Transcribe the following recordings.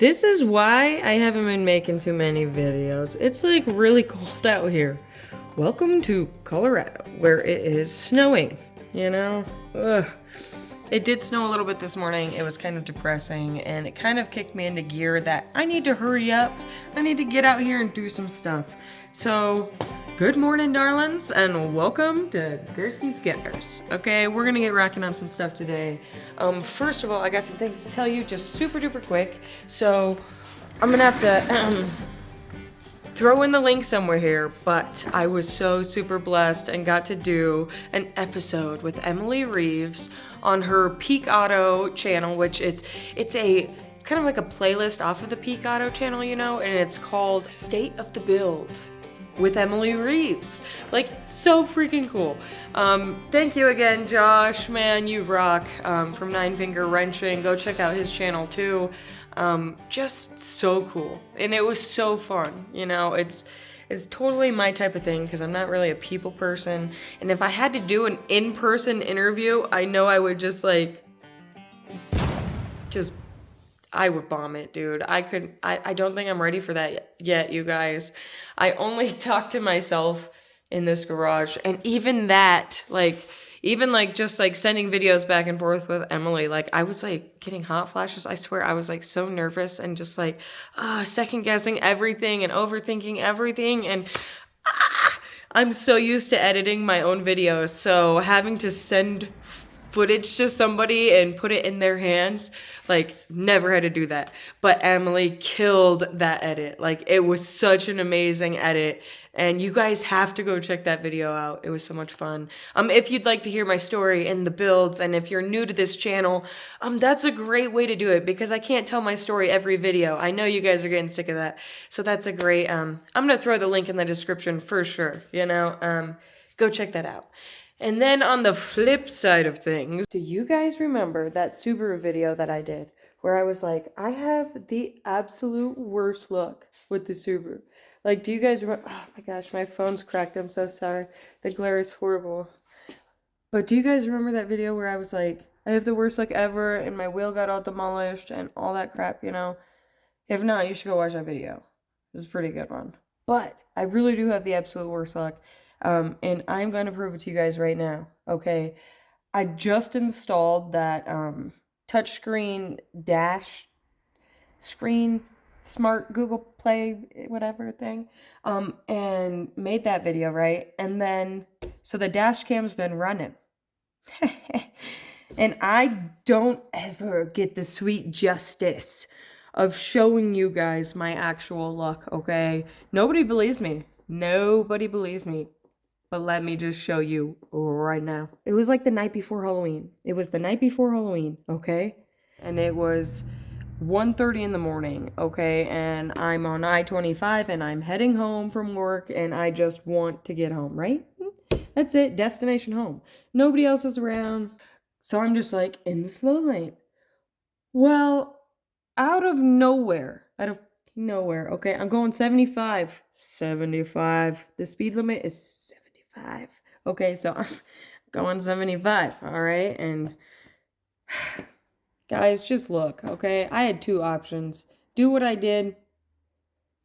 This is why I haven't been making too many videos. It's like really cold out here. Welcome to Colorado, where it is snowing, you know? Ugh. It did snow a little bit this morning. It was kind of depressing, and it kind of kicked me into gear that I need to hurry up. I need to get out here and do some stuff. So, good morning, darlings, and welcome to Kirsties'Karz. Okay, we're gonna get rocking on some stuff today. First of all, I got some things to tell you, just super duper quick. So, I'm gonna have to throw in the link somewhere here, but I was so super blessed and got to do an episode with Emily Reeves on her Peak Auto channel, which it's kind of like a playlist off of the Peak Auto channel, you know, and it's called State of the Build with Emily Reeves. Like, so freaking cool. Thank you again, Josh, man, you rock, from Nine Finger Wrenching. Go check out his channel too. Just so cool, and it was so fun, you know. It's totally my type of thing because I'm not really a people person, and if I had to do an in-person interview, I know I would I would bomb it, dude. I don't think I'm ready for that yet, you guys. I only talk to myself in this garage, and even that, even just sending videos back and forth with Emily, I was getting hot flashes. I swear I was so nervous and just second guessing everything and overthinking everything. And I'm so used to editing my own videos. So having to send footage to somebody and put it in their hands, never had to do that. But Emily killed that edit. It was such an amazing edit. And you guys have to go check that video out. It was so much fun. If you'd like to hear my story and the builds, and if you're new to this channel, that's a great way to do it because I can't tell my story every video. I know you guys are getting sick of that. So that's a great, I'm gonna throw the link in the description for sure, you know? Go check that out. And then on the flip side of things, do you guys remember that Subaru video that I did where I was like, I have the absolute worst luck with the Subaru? Do you guys remember? Oh my gosh, my phone's cracked. I'm so sorry. The glare is horrible. But do you guys remember that video where I was like, I have the worst luck ever and my wheel got all demolished and all that crap, you know? If not, you should go watch that video. This is a pretty good one. But I really do have the absolute worst luck. And I'm going to prove it to you guys right now, okay? I just installed that touchscreen dash screen smart Google Play whatever thing, and made that video, right? And then, so the dash cam's been running. And I don't ever get the sweet justice of showing you guys my actual luck, okay? Nobody believes me. Nobody believes me. But let me just show you right now. It was the night before Halloween. It was the night before Halloween, okay? And it was 1:30 in the morning, okay? And I'm on I-25 and I'm heading home from work and I just want to get home, right? That's it, destination home. Nobody else is around. So I'm just in the slow lane. Well, out of nowhere, okay? I'm going 75. 75. The speed limit is 75. Okay, so I'm going 75, all right? And guys, just look, okay? I had two options. Do what I did,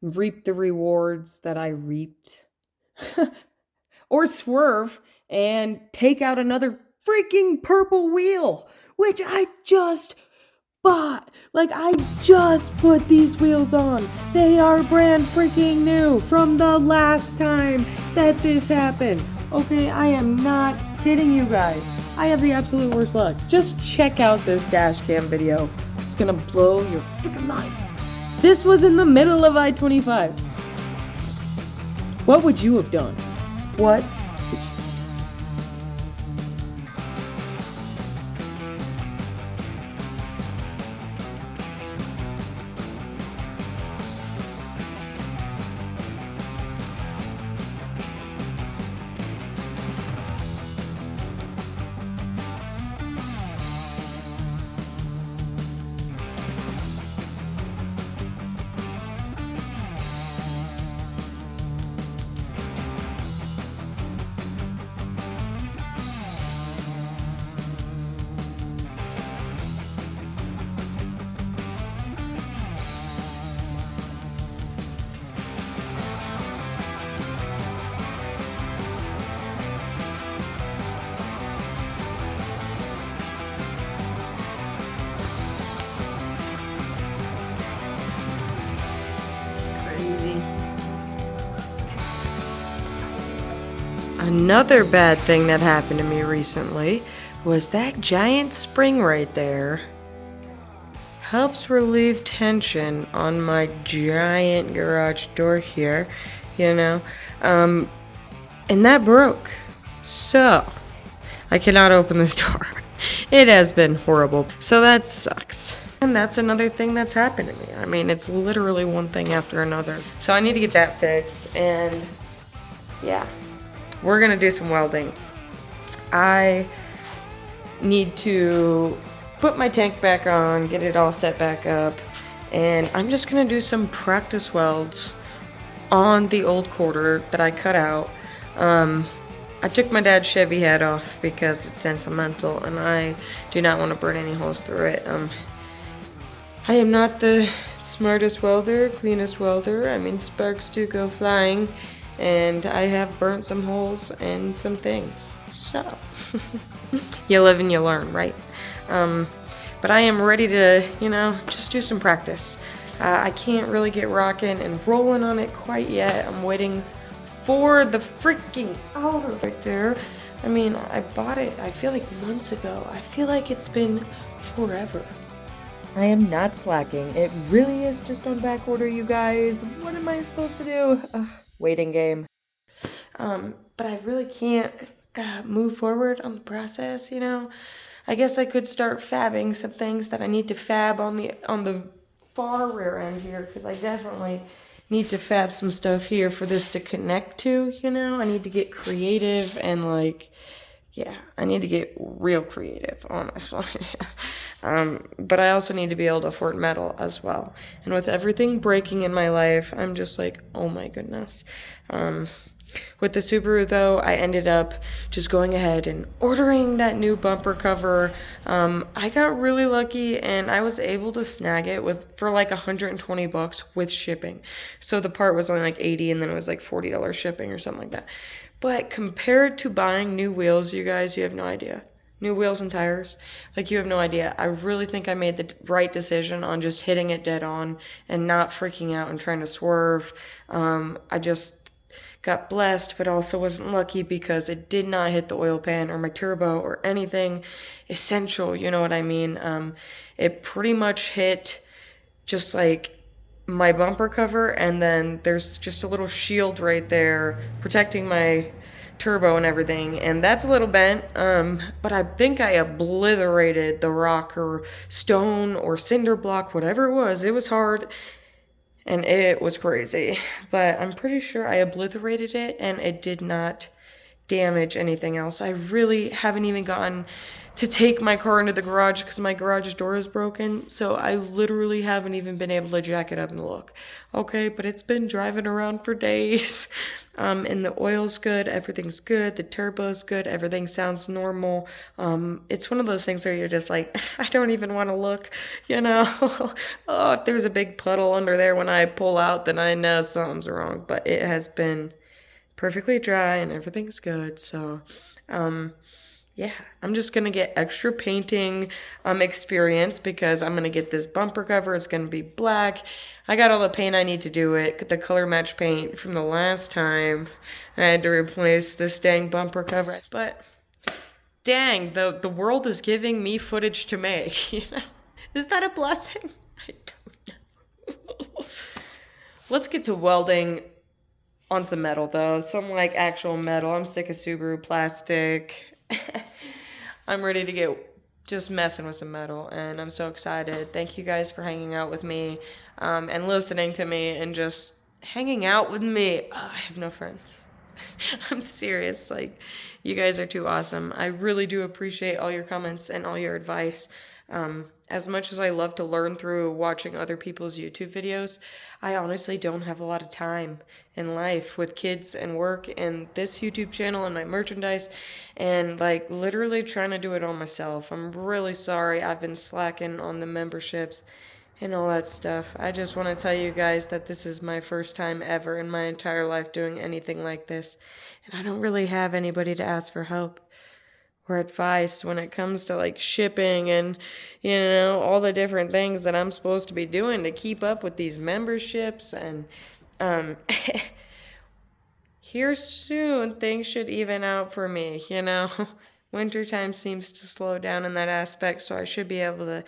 reap the rewards that I reaped, or swerve and take out another freaking purple wheel, which I just bought. I just put these wheels on. They are brand freaking new from the last time that this happened. Okay, I am not kidding you guys. I have the absolute worst luck. Just check out this dash cam video. It's gonna blow your freaking mind. This was in the middle of I-25. What would you have done? What? Another bad thing that happened to me recently was that giant spring right there helps relieve tension on my giant garage door here, you know, and that broke. So I cannot open this door. It has been horrible. So that sucks. And that's another thing that's happened to me. I mean, it's literally one thing after another. So I need to get that fixed. And yeah, we're gonna do some welding. I need to put my tank back on, get it all set back up, and I'm just gonna do some practice welds on the old quarter that I cut out. I took my dad's Chevy head off because it's sentimental and I do not want to burn any holes through it. I am not the smartest welder, cleanest welder. I mean, sparks do go flying, and I have burnt some holes and some things. So, you live and you learn, right? But I am ready to, just do some practice. I can't really get rocking and rolling on it quite yet. I'm waiting for the freaking outer right there. I mean, I bought it, I feel like months ago. I feel like it's been forever. I am not slacking. It really is just on back order, you guys. What am I supposed to do? Waiting game. But I really can't move forward on the process, I guess I could start fabbing some things that I need to fab on the far rear end here, because I definitely need to fab some stuff here for this to connect to, I need to get creative and I need to get real creative, honestly. But I also need to be able to afford metal as well. And with everything breaking in my life, I'm just like, oh my goodness. With the Subaru, though, I ended up just going ahead and ordering that new bumper cover. I got really lucky, and I was able to snag it for like $120 with shipping. So the part was only like $80, and then it was like $40 shipping or something like that. But compared to buying new wheels, you guys, you have no idea. New wheels and tires, you have no idea. I really think I made the right decision on just hitting it dead on and not freaking out and trying to swerve. I just got blessed, but also wasn't lucky because it did not hit the oil pan or my turbo or anything essential, you know what I mean? It pretty much hit just like my bumper cover, and then there's just a little shield right there protecting my turbo and everything, and that's a little bent, but I think I obliterated the rock or stone or cinder block, whatever it was hard. And it was crazy, but I'm pretty sure I obliterated it and it did not damage anything else. I really haven't even gotten to take my car into the garage because my garage door is broken, so I literally haven't even been able to jack it up and look. Okay, but it's been driving around for days, and the oil's good, everything's good, the turbo's good, everything sounds normal. It's one of those things where you're just like, I don't even want to look, Oh, if there's a big puddle under there when I pull out, then I know something's wrong, but it has been perfectly dry and everything's good, so, yeah, I'm just going to get extra painting experience because I'm going to get this bumper cover. It's going to be black. I got all the paint I need to do it. The color match paint from the last time I had to replace this dang bumper cover. But dang, the world is giving me footage to make. Is that a blessing? I don't know. Let's get to welding on some metal, though. Some actual metal. I'm sick of Subaru plastic. I'm ready to get just messing with some metal, and I'm so excited. Thank you guys for hanging out with me and listening to me and just hanging out with me. Oh, I have no friends. I'm serious. You guys are too awesome. I really do appreciate all your comments and all your advice. As much as I love to learn through watching other people's YouTube videos, I honestly don't have a lot of time in life with kids and work and this YouTube channel and my merchandise and literally trying to do it all myself. I'm really sorry I've been slacking on the memberships and all that stuff. I just want to tell you guys that this is my first time ever in my entire life doing anything like this, and I don't really have anybody to ask for help or advice when it comes to shipping and all the different things that I'm supposed to be doing to keep up with these memberships. And here soon, things should even out for me, you know? Wintertime seems to slow down in that aspect, so I should be able to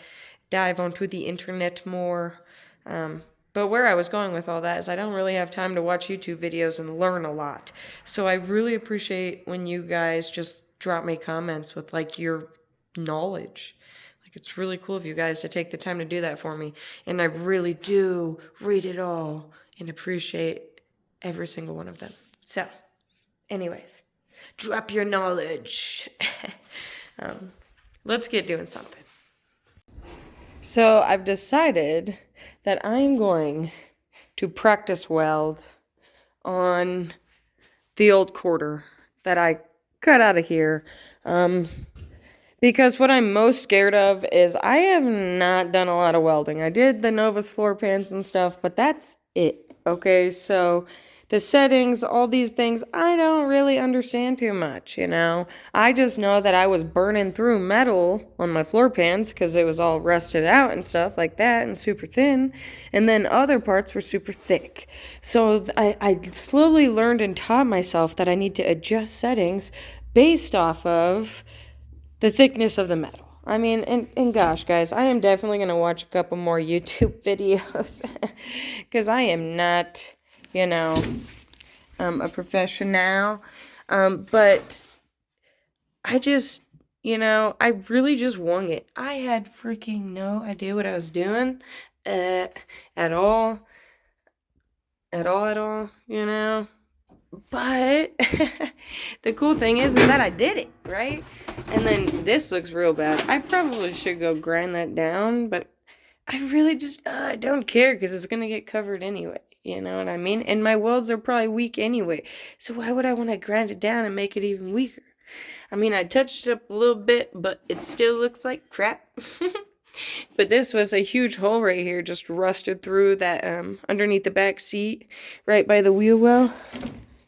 dive onto the internet more. But where I was going with all that is I don't really have time to watch YouTube videos and learn a lot. So I really appreciate when you guys just drop me comments with like your knowledge. Like it's really cool of you guys to take the time to do that for me. And I really do read it all and appreciate every single one of them. So, anyways, drop your knowledge. Let's get doing something. So I've decided that I'm going to practice weld on the old quarter that I cut out of here. Because what I'm most scared of is I have not done a lot of welding. I did the Nova's floor pans and stuff, but that's it. Okay, so the settings, all these things, I don't really understand too much, you know. I just know that I was burning through metal on my floor pans because it was all rusted out and stuff like that and super thin. And then other parts were super thick. So I slowly learned and taught myself that I need to adjust settings based off of the thickness of the metal. I mean, and gosh, guys, I am definitely going to watch a couple more YouTube videos because I am not, you know, a professional. But I just, you know, I really just wung it. I had freaking no idea what I was doing at all, you know. But the cool thing is that I did it, right? And then this looks real bad. I probably should go grind that down, but I really just, I don't care because it's going to get covered anyway. You know what I mean? And my welds are probably weak anyway. So why would I want to grind it down and make it even weaker? I mean, I touched it up a little bit, but it still looks like crap. But this was a huge hole right here, just rusted through that, underneath the back seat, right by the wheel well.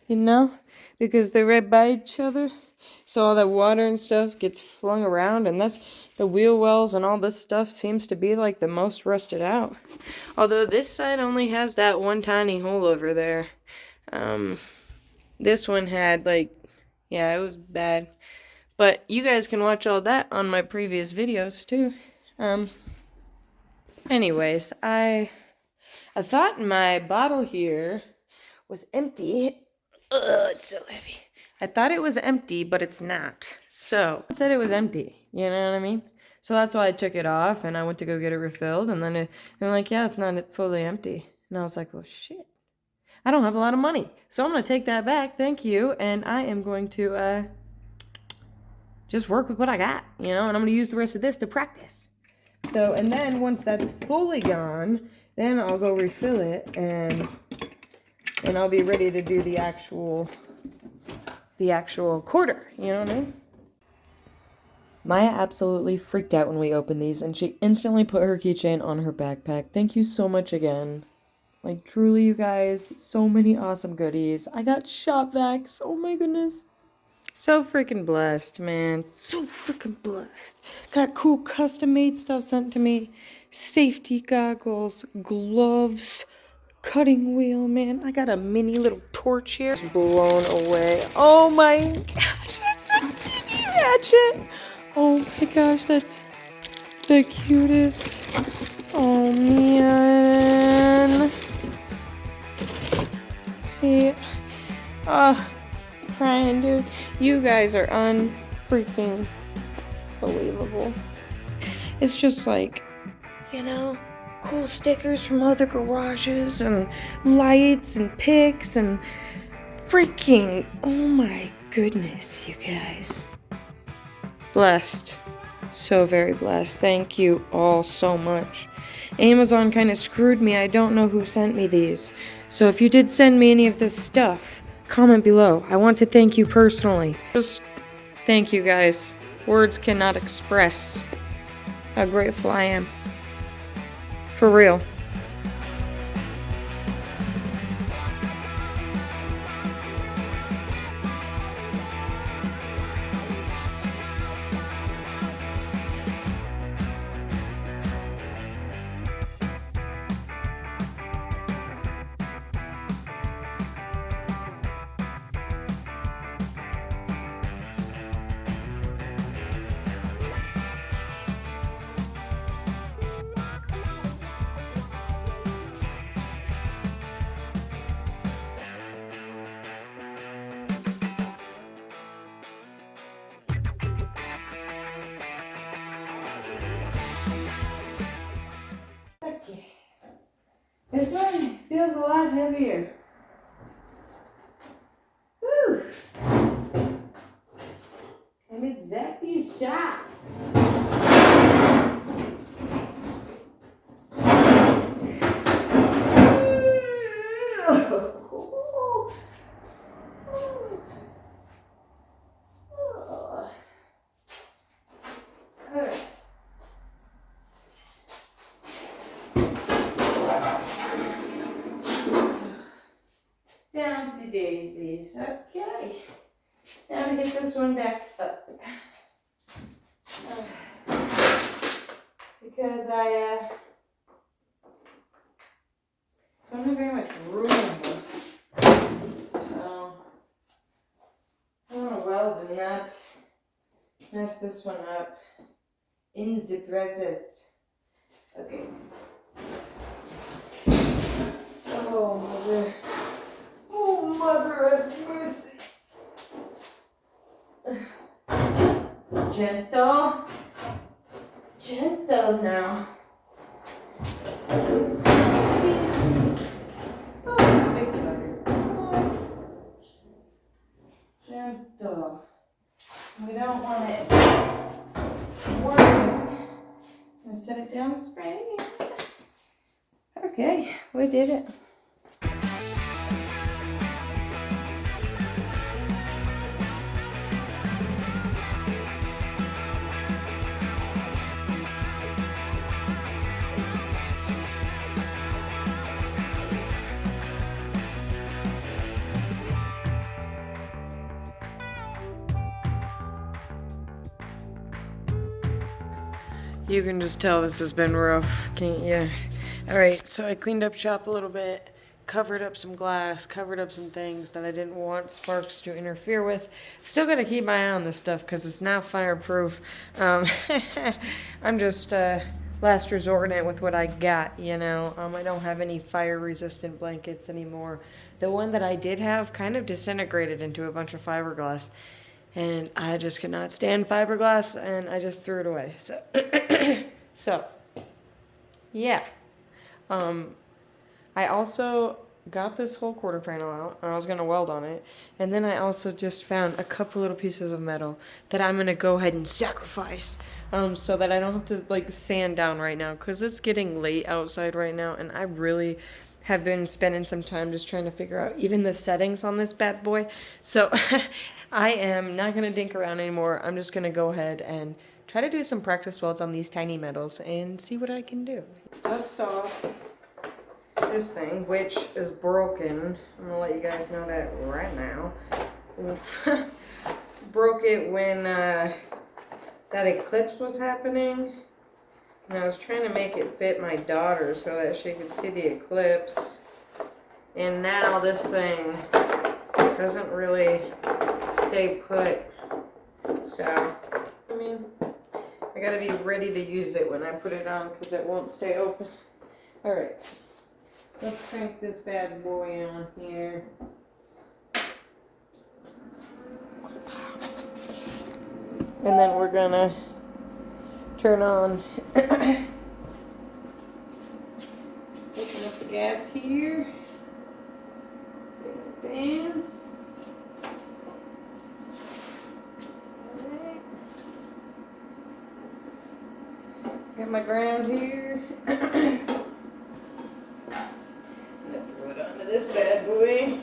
You know, because they're right by each other. So all that water and stuff gets flung around, and that's the wheel wells and all this stuff seems to be like the most rusted out. Although this side only has that one tiny hole over there. This one had like, yeah, it was bad. But you guys can watch all that on my previous videos too. Anyways, I thought my bottle here was empty. It's so heavy. I thought it was empty, but it's not. So, it said it was empty. You know what I mean? So that's why I took it off, and I went to go get it refilled, and then they're like, yeah, it's not fully empty. And I was like, well, shit. I don't have a lot of money. So I'm going to take that back, thank you, and I am going to just work with what I got, you know, and I'm going to use the rest of this to practice. So, and then once that's fully gone, then I'll go refill it, and I'll be ready to do the actual quarter, you know what I mean? Maya absolutely freaked out when we opened these, and she instantly put her keychain on her backpack. Thank you so much again. Like, truly, you guys, so many awesome goodies. I got shop vacs, oh my goodness. So freaking blessed, man. So freaking blessed. Got cool custom-made stuff sent to me. Safety goggles, gloves, cutting wheel, man. I got a mini little torch here. Just blown away. Oh my gosh, that's a mini ratchet. Oh my gosh, that's the cutest. Oh man. See, crying, dude. You guys are unfreaking believable. It's just like, you know, cool stickers from other garages and lights and pics and freaking, oh my goodness, you guys. Blessed. So very blessed. Thank you all so much. Amazon kind of screwed me. I don't know who sent me these. So if you did send me any of this stuff, comment below. I want to thank you personally. Just thank you guys. Words cannot express how grateful I am. For real. This one feels a lot heavier. Whew. And it's that sharp. Downsy daisies. Okay. Now to get this one back up. Because I don't have very much room. So I want to weld and not mess this one up in the process. Okay. Oh, mother. Oh, mother of mercy. Gentle. Gentle now. Oh, this big spider. What? Gentle. We don't want it working. And set it down straight. Okay, we did it. You can just tell this has been rough, can't you? Alright, so I cleaned up shop a little bit, covered up some glass, covered up some things that I didn't want sparks to interfere with. Still gotta keep my eye on this stuff because it's not fireproof. I'm just last resorting it with what I got, you know. I don't have any fire-resistant blankets anymore. The one that I did have kind of disintegrated into a bunch of fiberglass. And I just could not stand fiberglass, and I just threw it away. So, yeah. I also got this whole quarter panel out, and I was going to weld on it. And then I also just found a couple little pieces of metal that I'm going to go ahead and sacrifice, so that I don't have to, like, sand down right now. Because it's getting late outside right now, and I really have been spending some time just trying to figure out even the settings on this bad boy. So I am not going to dink around anymore. I'm just going to go ahead and try to do some practice welds on these tiny metals and see what I can do. Dust off this thing, which is broken. I'm going to let you guys know that right now. Broke it when that eclipse was happening. And I was trying to make it fit my daughter so that she could see the eclipse. And now this thing doesn't really stay put. So, I mean, I gotta be ready to use it when I put it on because it won't stay open. Alright, let's crank this bad boy on here. And then we're gonna turn on pushing up the gas here. Bam, bam. Alright. Got my ground here. I'm gonna throw it onto this bad boy.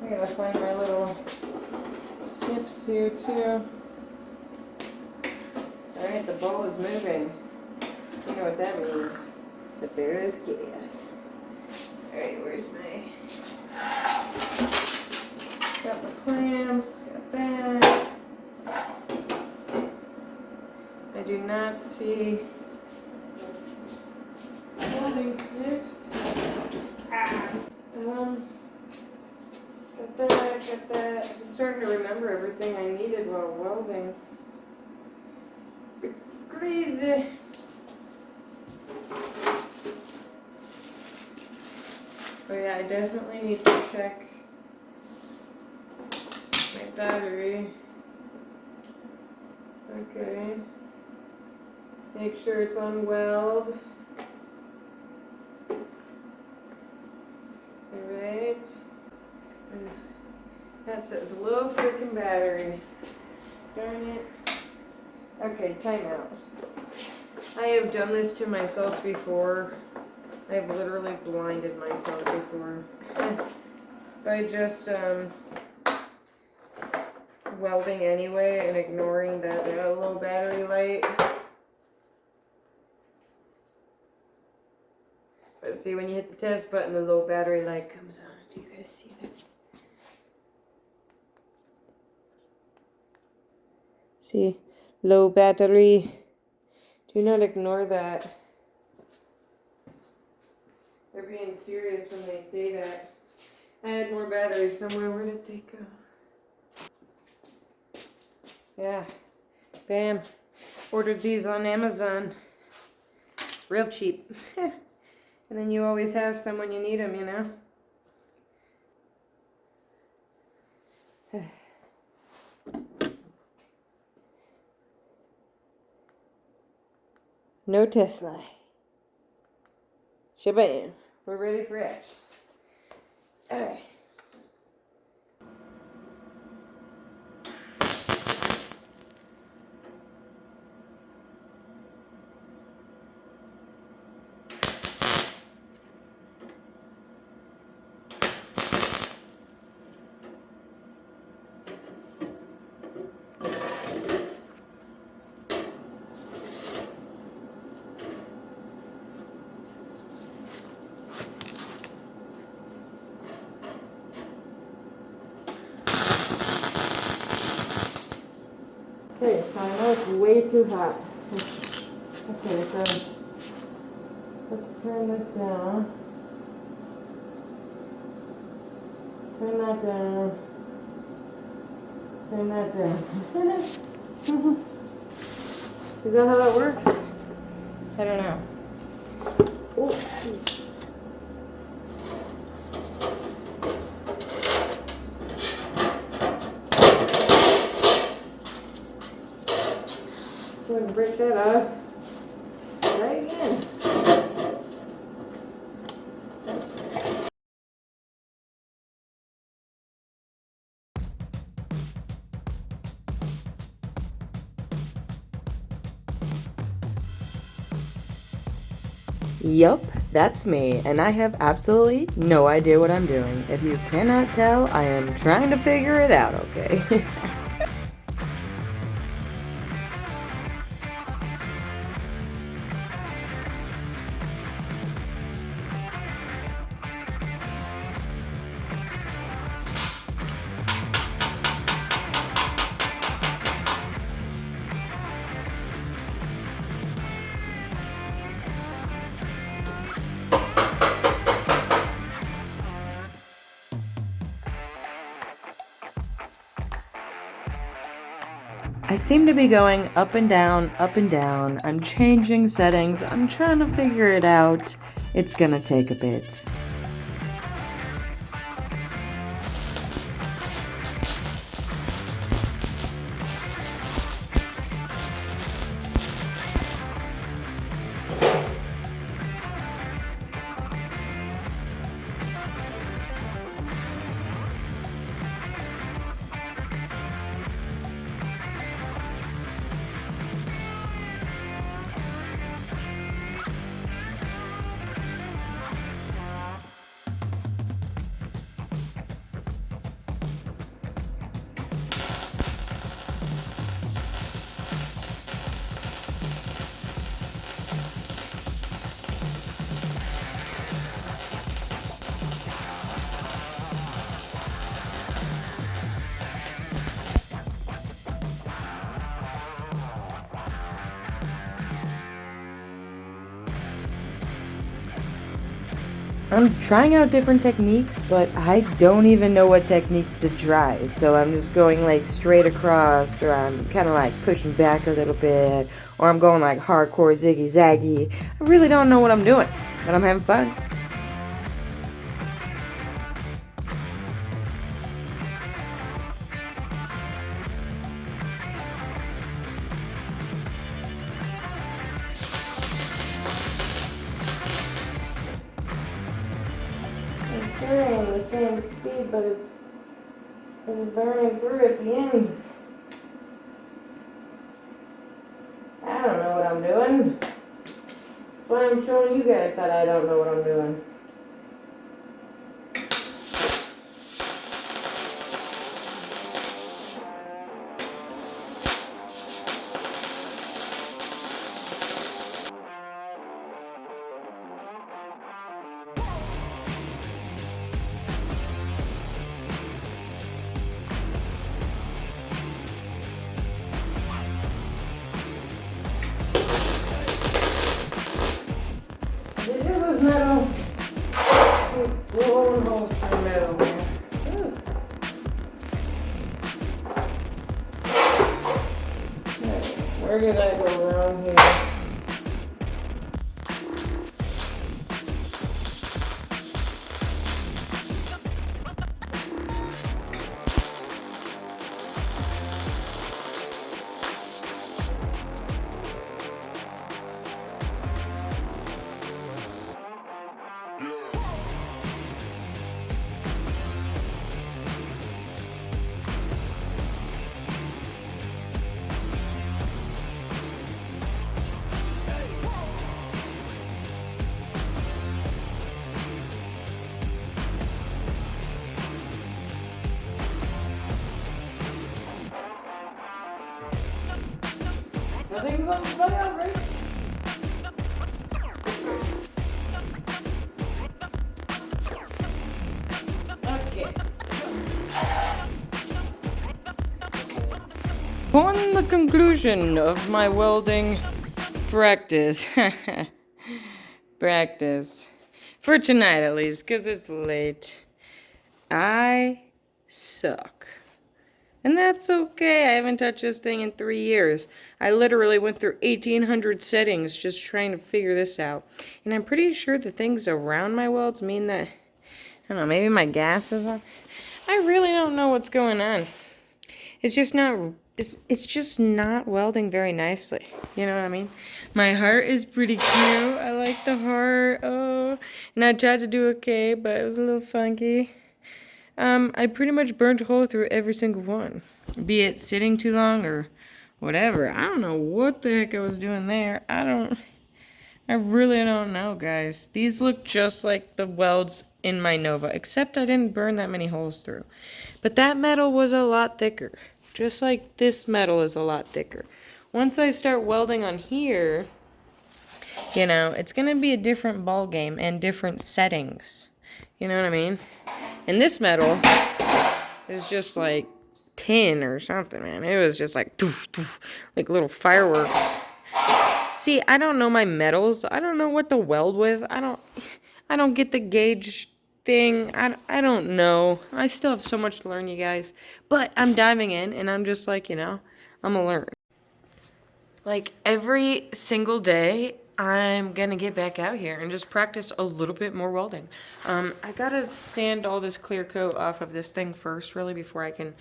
I gotta find my little snips here too. Alright, the ball is moving. You know what that means. That there is gas. Alright, where's my... Got my clamps, got that. I do not see this welding snips. Got that. I'm starting to remember everything I needed while welding. Crazy. But yeah, I definitely need to check my battery. Okay. Make sure it's on weld. That says low freaking battery. Darn it. Okay, time out. I have done this to myself before. I've literally blinded myself before. By just welding anyway and ignoring that low battery light. But see, when you hit the test button, the low battery light comes on. Do you guys see that? See, low battery. Do not ignore that. They're being serious when they say that. I had more batteries somewhere. Where did they go? Yeah. Bam. Ordered these on Amazon. Real cheap. And then you always have some when you need them, you know? No Tesla. Shabam. We're ready for action. Alright. Okay, so I know it's way too hot. Okay, so let's turn this down. Turn that down. Turn that down. Is that how that works? I don't know. Oh, go ahead and break that off. Try again. Yup, that's me, and I have absolutely no idea what I'm doing. If you cannot tell, I am trying to figure it out, okay? I seem to be going up and down, up and down. I'm changing settings. I'm trying to figure it out. It's gonna take a bit. I'm trying out different techniques, but I don't even know what techniques to try. So I'm just going like straight across, or I'm kind of like pushing back a little bit, or I'm going like hardcore ziggy zaggy. I really don't know what I'm doing, but I'm having fun. I'm carrying the same speed, but it's It's burning through at the end. I don't know what I'm doing. That's why I'm showing you guys that I don't know what I'm doing. Did you lose metal? Blowing holes through metal, man. Ooh. Where did I go wrong here? Nothing's on fire, right? Okay. Upon the conclusion of my welding practice, for tonight at least, because it's late, I suck. And that's okay. I haven't touched this thing in 3 years. I literally went through 1,800 settings just trying to figure this out. And I'm pretty sure the things around my welds mean that, I don't know, maybe my gas is on. I really don't know what's going on. It's just not welding very nicely. You know what I mean? My heart is pretty cute. I like the heart. Oh, and I tried to do okay, but it was a little funky. I pretty much burnt a hole through every single one. Be it sitting too long or whatever. I don't know what the heck I was doing there. I really don't know, guys. These look just like the welds in my Nova, except I didn't burn that many holes through. But that metal was a lot thicker. Just like this metal is a lot thicker. Once I start welding on here, you know, it's going to be a different ball game and different settings. You know what I mean? And this metal is just like tin or something, man. It was just like, doof, doof, like little fireworks. See, I don't know my metals. I don't know what to weld with. I don't get the gauge thing. I don't know. I still have so much to learn, you guys. But I'm diving in, and I'm just like, you know, I'm gonna learn. Like, every single day, I'm gonna get back out here and just practice a little bit more welding. I gotta sand all this clear coat off of this thing first, really, before I can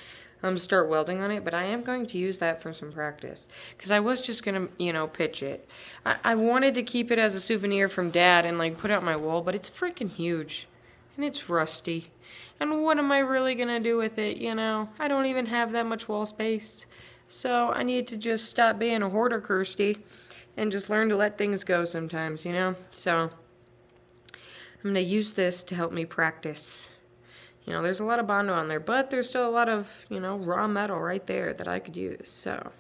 start welding on it. But I am going to use that for some practice, because I was just gonna, you know, pitch it. I wanted to keep it as a souvenir from Dad and, like, put it on my wall, but it's freaking huge. And it's rusty. And what am I really gonna do with it, you know? I don't even have that much wall space. So I need to just stop being a hoarder, Kirsty, and just learn to let things go sometimes, you know? So I'm gonna use this to help me practice. You know, there's a lot of Bondo on there, but there's still a lot of, you know, raw metal right there that I could use. So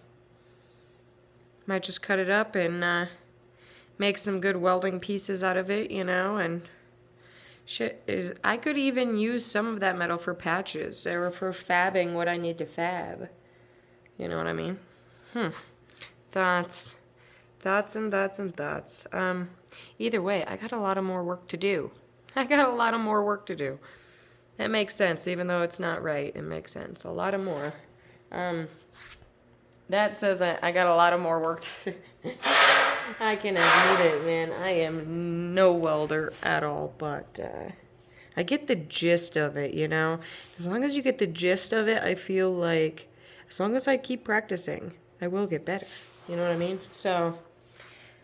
might just cut it up and make some good welding pieces out of it, you know, and I could even use some of that metal for patches or for fabbing what I need to fab. You know what I mean? Thoughts and thoughts. Either way, I got a lot of more work to do. That makes sense, even though it's not right. It makes sense. A lot of more. That says I got a lot of more work to do. I can admit it, man. I am no welder at all, but I get the gist of it, you know? As long as you get the gist of it, I feel like as long as I keep practicing, I will get better. You know what I mean? So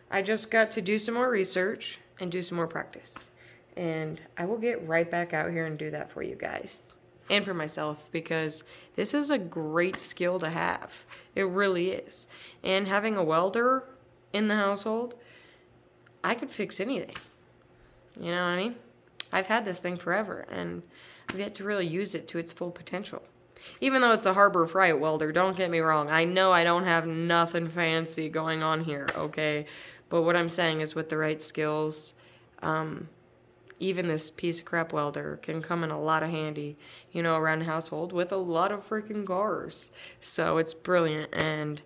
I just got to do some more research and do some more practice. And I will get right back out here and do that for you guys. and for myself, because this is a great skill to have. It really is. And having a welder in the household, I could fix anything. You know what I mean? I've had this thing forever, and I've yet to really use it to its full potential. Even though it's a Harbor Freight welder, don't get me wrong. I know I don't have nothing fancy going on here, okay? But what I'm saying is with the right skills, even this piece of crap welder can come in a lot of handy, you know, around the household with a lot of freaking cars. So it's brilliant, and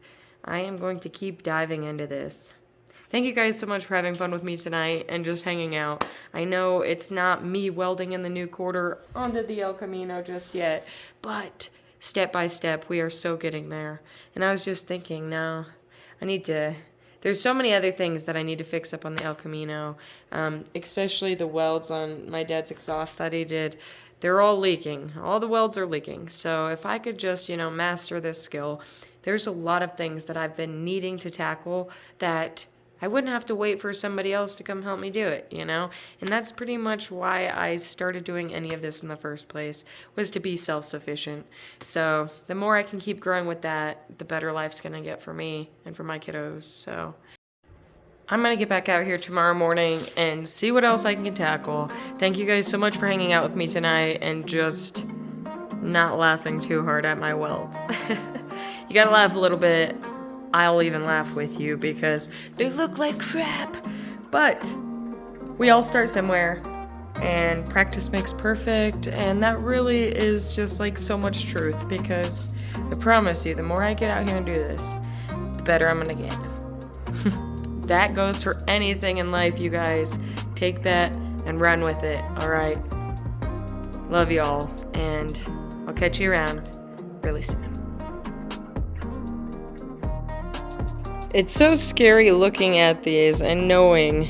I am going to keep diving into this. Thank you guys so much for having fun with me tonight and just hanging out. I know it's not me welding in the new quarter onto the El Camino just yet, but step by step, we are so getting there. And I was just thinking, now, there's so many other things that I need to fix up on the El Camino, especially the welds on my dad's exhaust that he did. They're all leaking. All the welds are leaking. So if I could just, master this skill, there's a lot of things that I've been needing to tackle that I wouldn't have to wait for somebody else to come help me do it, And that's pretty much why I started doing any of this in the first place, was to be self-sufficient. So the more I can keep growing with that, the better life's going to get for me and for my kiddos. So I'm going to get back out here tomorrow morning and see what else I can tackle. Thank you guys so much for hanging out with me tonight and just not laughing too hard at my welds. You got to laugh a little bit. I'll even laugh with you because they look like crap. But we all start somewhere, and practice makes perfect, and that really is just like so much truth, because I promise you, the more I get out here and do this, the better I'm gonna get. That goes for anything in life, you guys. Take that and run with it, alright? Love y'all, and I'll catch you around really soon. It's so scary looking at these and knowing,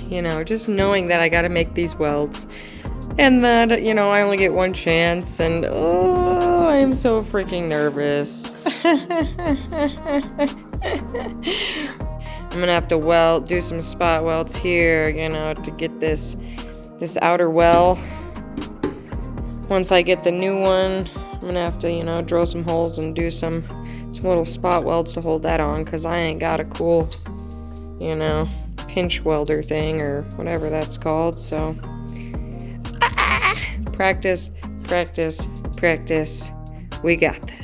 just knowing that I gotta make these welds. And that, I only get one chance, and I'm so freaking nervous. I'm gonna have to do some spot welds here, to get this outer well. Once I get the new one, I'm gonna have to, drill some holes and do some little spot welds to hold that on, because I ain't got a cool, pinch welder thing or whatever that's called. So practice, practice, practice. We got this.